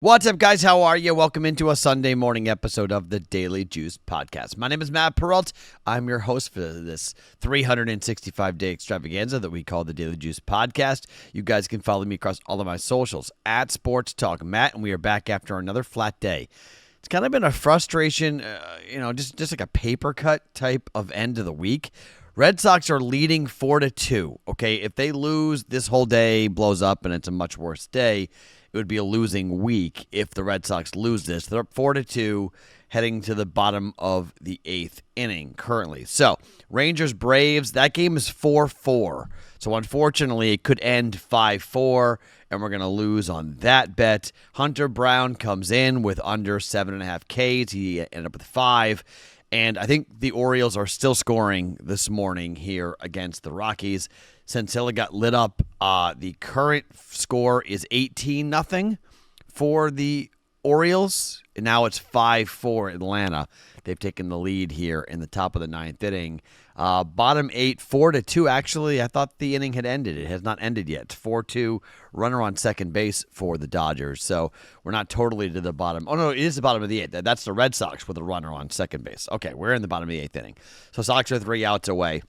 What's up, guys? How are you? Welcome into a Sunday morning episode of the Daily Juice Podcast. My name is Matt Perrault. I'm your host for this 365-day extravaganza that we call the Daily Juice Podcast. You guys can follow me across all of my socials at Sports Talk Matt, and we are back after another flat day. It's kind of been a frustration, just like a paper cut type of end of the week. Red Sox are leading 4-2. Okay, if they lose, this whole day blows up, and it's a much worse day. It would be a losing week if the Red Sox lose this. They're up 4-2, heading to the bottom of the eighth inning currently. So, Rangers-Braves, that game is 4-4. So, unfortunately, it could end 5-4, and we're going to lose on that bet. Hunter Brown comes in with under 7.5 Ks. He ended up with 5. And I think the Orioles are still scoring this morning here against the Rockies. Sensilla got lit up. The current score is 18-0 for the Orioles. And now it's 5-4 Atlanta. They've taken the lead here in the top of the ninth inning. Bottom 8, 4-2. Actually, I thought the inning had ended. It has not ended yet. It's 4-2. Runner on second base for the Dodgers. So we're not totally to the bottom. Oh, no, it is the bottom of the eighth. That's the Red Sox with a runner on second base. Okay, we're in the bottom of the eighth inning. So Sox are 3 outs away.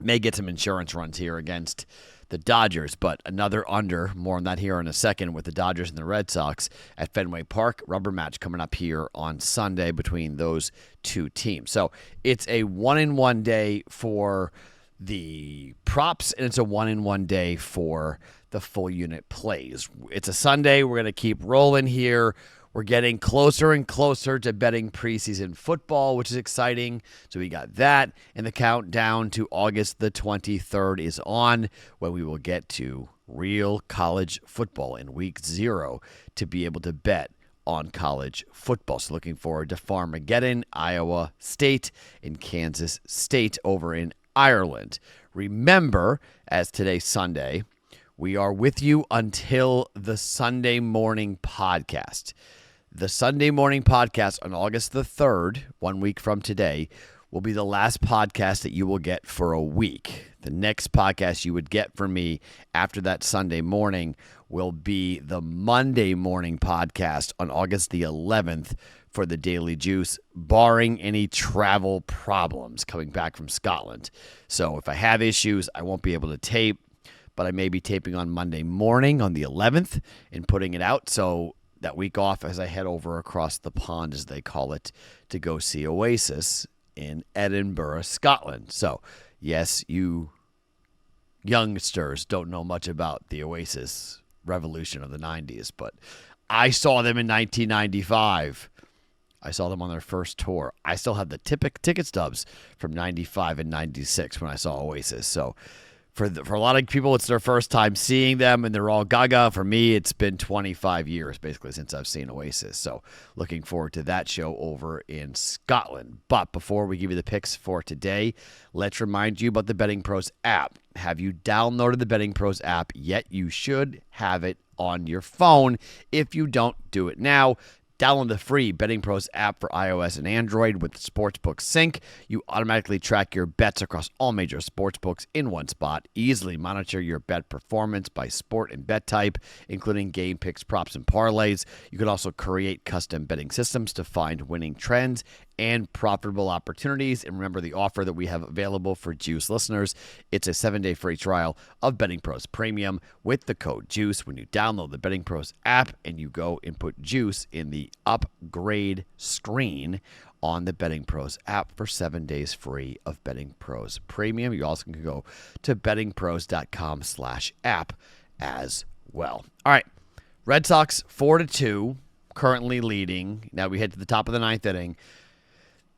May get some insurance runs here against the Dodgers, but another under. More on that here in a second with the Dodgers and the Red Sox at Fenway Park. Rubber match coming up here on Sunday between those two teams. So it's a 1-in-1 day for the props, and it's a 1-in-1 day for the full unit plays. It's a Sunday. We're going to keep rolling here. We're getting closer and closer to betting preseason football, which is exciting. So we got that, and the countdown to August the 23rd is on, when we will get to real college football in week 0 to be able to bet on college football. So looking forward to Farmageddon, Iowa State, and Kansas State over in Ireland. Remember, as today's Sunday, we are with you until the Sunday morning podcast. The Sunday morning podcast on August the 3rd, 1 week from today, will be the last podcast that you will get for a week. The next podcast you would get from me after that Sunday morning will be the Monday morning podcast on August the 11th for the Daily Juice, barring any travel problems coming back from Scotland. So if I have issues, I won't be able to tape, but I may be taping on Monday morning on the 11th and putting it out. So that week off as I head over across the pond, as they call it, to go see Oasis in Edinburgh, Scotland. So, yes, you youngsters don't know much about the Oasis revolution of the 90s, but I saw them in 1995. I saw them on their first tour. I still have the ticket stubs from 95 and 96 when I saw Oasis. So, For a lot of people, it's their first time seeing them, and they're all gaga. For me, it's been 25 years, basically, since I've seen Oasis. So looking forward to that show over in Scotland. But before we give you the picks for today, let's remind you about the BettingPros app. Have you downloaded the BettingPros app yet? You should have it on your phone. If you don't, do it now. Download the free BettingPros app for iOS and Android with Sportsbook Sync. You automatically track your bets across all major sportsbooks in one spot. Easily monitor your bet performance by sport and bet type, including game picks, props, and parlays. You can also create custom betting systems to find winning trends and profitable opportunities. And remember the offer that we have available for Juice listeners. It's a 7-day free trial of BettingPros Premium with the code JUICE when you download the BettingPros app and you go and put JUICE in the upgrade screen on the BettingPros app for 7 days free of BettingPros Premium. You also can go to bettingpros.com/app as well. All right, Red Sox 4-2, currently leading. Now we head to the top of the ninth inning.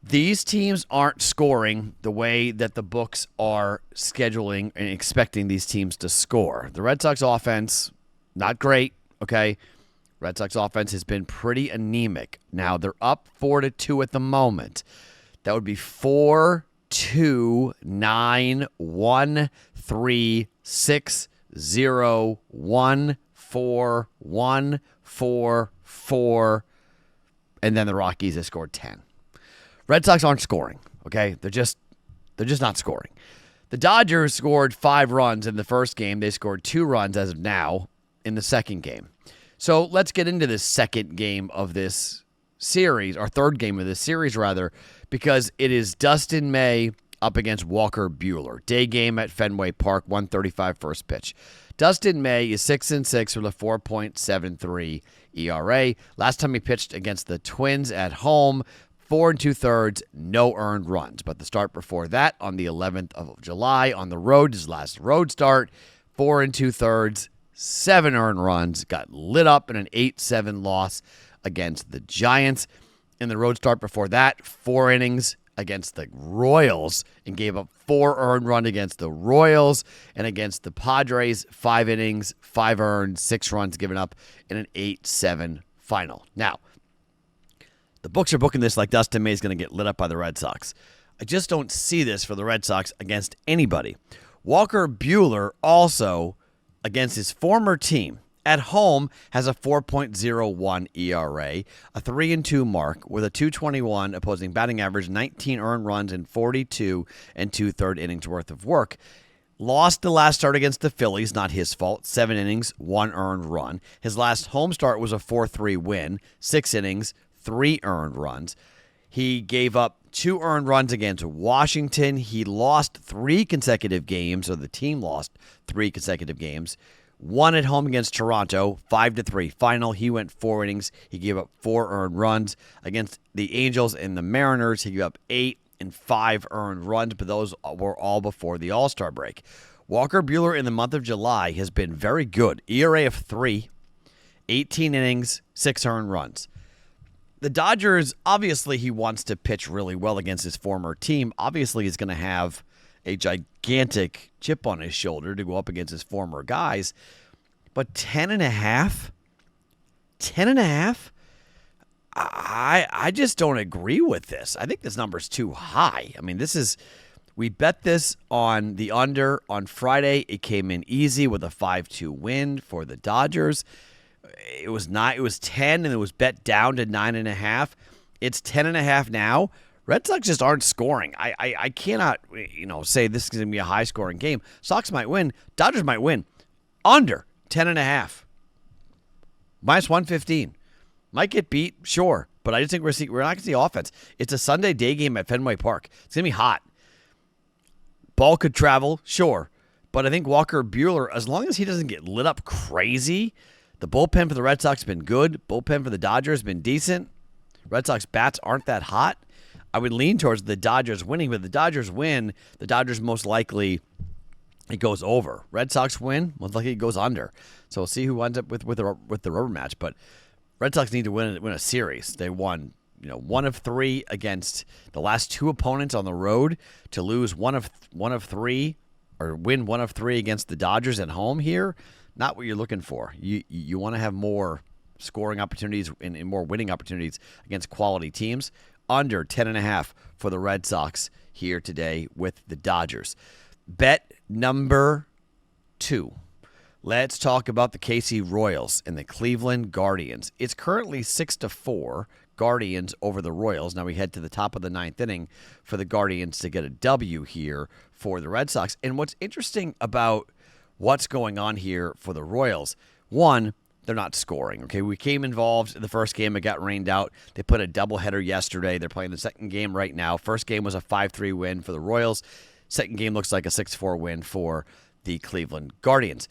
These teams aren't scoring the way that the books are scheduling and expecting these teams to score. The Red Sox offense, not great, okay? Red Sox offense has been pretty anemic. Now, they're up 4-2 at the moment. That would be 4-2-9-1-3-6-0-1-4-1-4-4, and then the Rockies have scored 10. Red Sox aren't scoring, okay? They're just not scoring. The Dodgers scored 5 runs in the first game. They scored 2 runs as of now in the second game. So let's get into this second game of this series, or third game of this series, rather, because it is Dustin May up against Walker Buehler. Day game at Fenway Park, 1:35 first pitch. Dustin May is 6-6 with a 4.73 ERA. Last time he pitched against the Twins at home, 4 2/3, no earned runs. But the start before that, on the 11th of July, on the road, his last road start, 4 2/3, 7 earned runs, got lit up in an 8-7 loss against the Giants. In the road start before that, 4 innings against the Royals and gave up 4 earned runs against the Royals, and against the Padres, 5 innings, 5 earned, 6 runs given up in an 8-7 final. Now, the books are booking this like Dustin May is going to get lit up by the Red Sox. I just don't see this for the Red Sox against anybody. Walker Buehler also, against his former team, at home has a 4.01 ERA, a 3-2 mark with a 221 opposing batting average, 19 earned runs in 42 2/3 innings worth of work. Lost the last start against the Phillies, not his fault. 7 innings, 1 earned run. His last home start was a 4-3 win, 6 innings, 3 earned runs. He gave up 2 earned runs against Washington. He lost 3 consecutive games, or the team lost 3 consecutive games. 1 at home against Toronto, 5-3 final. He went 4 innings. He gave up 4 earned runs. Against the Angels and the Mariners, he gave up 8 and 5 earned runs, but those were all before the All-Star break. Walker Buehler in the month of July has been very good. ERA of 3, 18 innings, 6 earned runs. The Dodgers, obviously he wants to pitch really well against his former team. Obviously he's going to have a gigantic chip on his shoulder to go up against his former guys. But 10.5? 10.5? I just don't agree with this. I think this number's too high. I mean, we bet this on the under on Friday. It came in easy with a 5-2 win for the Dodgers. It was 10, and it was bet down to 9.5. It's 10.5 now. Red Sox just aren't scoring. I cannot, say this is going to be a high-scoring game. Sox might win. Dodgers might win. Under 10.5. Minus 115. Might get beat, sure, but I just think we're not going to see offense. It's a Sunday day game at Fenway Park. It's going to be hot. Ball could travel, sure, but I think Walker Buehler, as long as he doesn't get lit up crazy, the bullpen for the Red Sox has been good. Bullpen for the Dodgers has been decent. Red Sox bats aren't that hot. I would lean towards the Dodgers winning, but if the Dodgers win, the Dodgers most likely it goes over. Red Sox win, most likely it goes under. So we'll see who ends up with the rubber match. But Red Sox need to win a series. They won 1 of 3 against the last 2 opponents on the road. To lose one of 3 or win 1 of 3 against the Dodgers at home here, not what you're looking for. You want to have more scoring opportunities and more winning opportunities against quality teams. Under 10.5 for the Red Sox here today with the Dodgers. Bet number 2. Let's talk about the KC Royals and the Cleveland Guardians. It's currently 6-4 Guardians over the Royals. Now we head to the top of the 9th inning for the Guardians to get a W here for the Red Sox. And what's interesting about what's going on here for the Royals, one, they're not scoring. Okay, we came involved in the first game. It got rained out. They put a doubleheader yesterday. They're playing the second game right now. First game was a 5-3 win for the Royals. Second game looks like a 6-4 win for the Cleveland Guardians.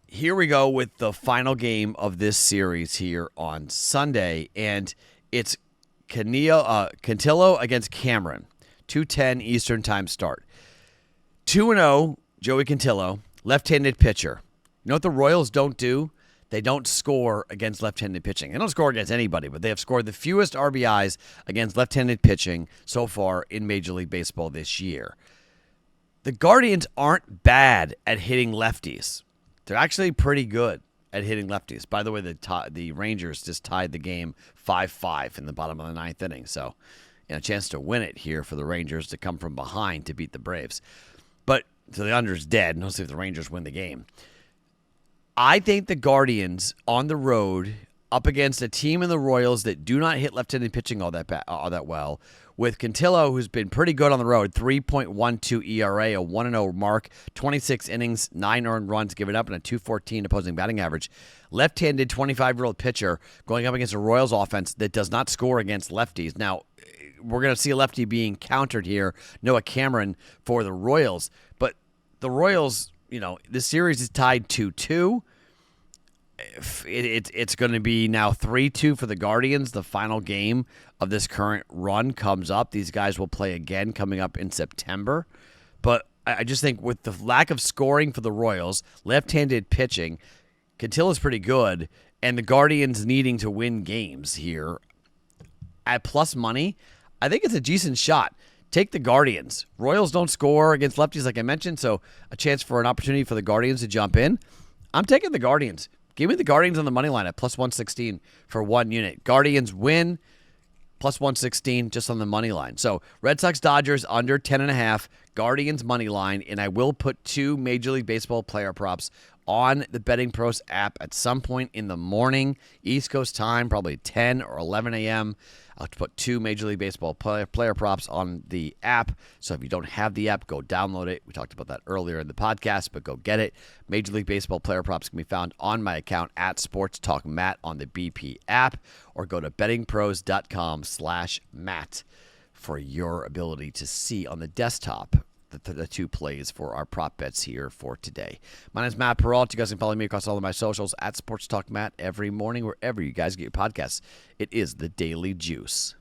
Here we go with the final game of this series here on Sunday, and it's Cantillo against Cameron. 2:10 Eastern Time start. 2-0, Joey Cantillo, left-handed pitcher. You know what the Royals don't do? They don't score against left-handed pitching. They don't score against anybody, but they have scored the fewest RBIs against left-handed pitching so far in Major League Baseball this year. The Guardians aren't bad at hitting lefties. They're actually pretty good at hitting lefties. By the way, the Rangers just tied the game 5-5 in the bottom of the 9th inning, so a chance to win it here for the Rangers to come from behind to beat the Braves. But so the under's dead. We'll see if the Rangers win the game. I think the Guardians on the road up against a team in the Royals that do not hit left-handed pitching all that well, with Cantillo, who's been pretty good on the road, 3.12 ERA, a 1-0 mark, 26 innings, 9 earned runs given up, and a 214 opposing batting average. Left-handed 25-year-old pitcher going up against a Royals offense that does not score against lefties. Now, we're going to see a lefty being countered here, Noah Cameron, for the Royals. But the Royals, this series is tied 2-2. It's going to be now 3-2 for the Guardians. The final game of this current run comes up. These guys will play again coming up in September. But I just think with the lack of scoring for the Royals, left-handed pitching, Cantillo's pretty good, and the Guardians needing to win games here at plus money, I think it's a decent shot. Take the Guardians. Royals don't score against lefties like I mentioned, so a chance for an opportunity for the Guardians to jump in. I'm taking the Guardians. Give me the Guardians on the money line at plus 116 for 1 unit. Guardians win, plus 116 just on the money line. So Red Sox Dodgers under 10.5, Guardians money line, and I will put 2 Major League Baseball player props on the BettingPros app at some point in the morning, East Coast time, probably 10 or 11 a.m. I'll put 2 Major League Baseball player props on the app. So if you don't have the app, go download it. We talked about that earlier in the podcast, but go get it. Major League Baseball player props can be found on my account at Sports Talk Matt on the BP app, or go to bettingpros.com/Matt for your ability to see on the desktop the 2 plays for our prop bets here for today. My name is Matt Perrault. You guys can follow me across all of my socials at Sports Talk Matt every morning, wherever you guys get your podcasts. It is the Daily Juice.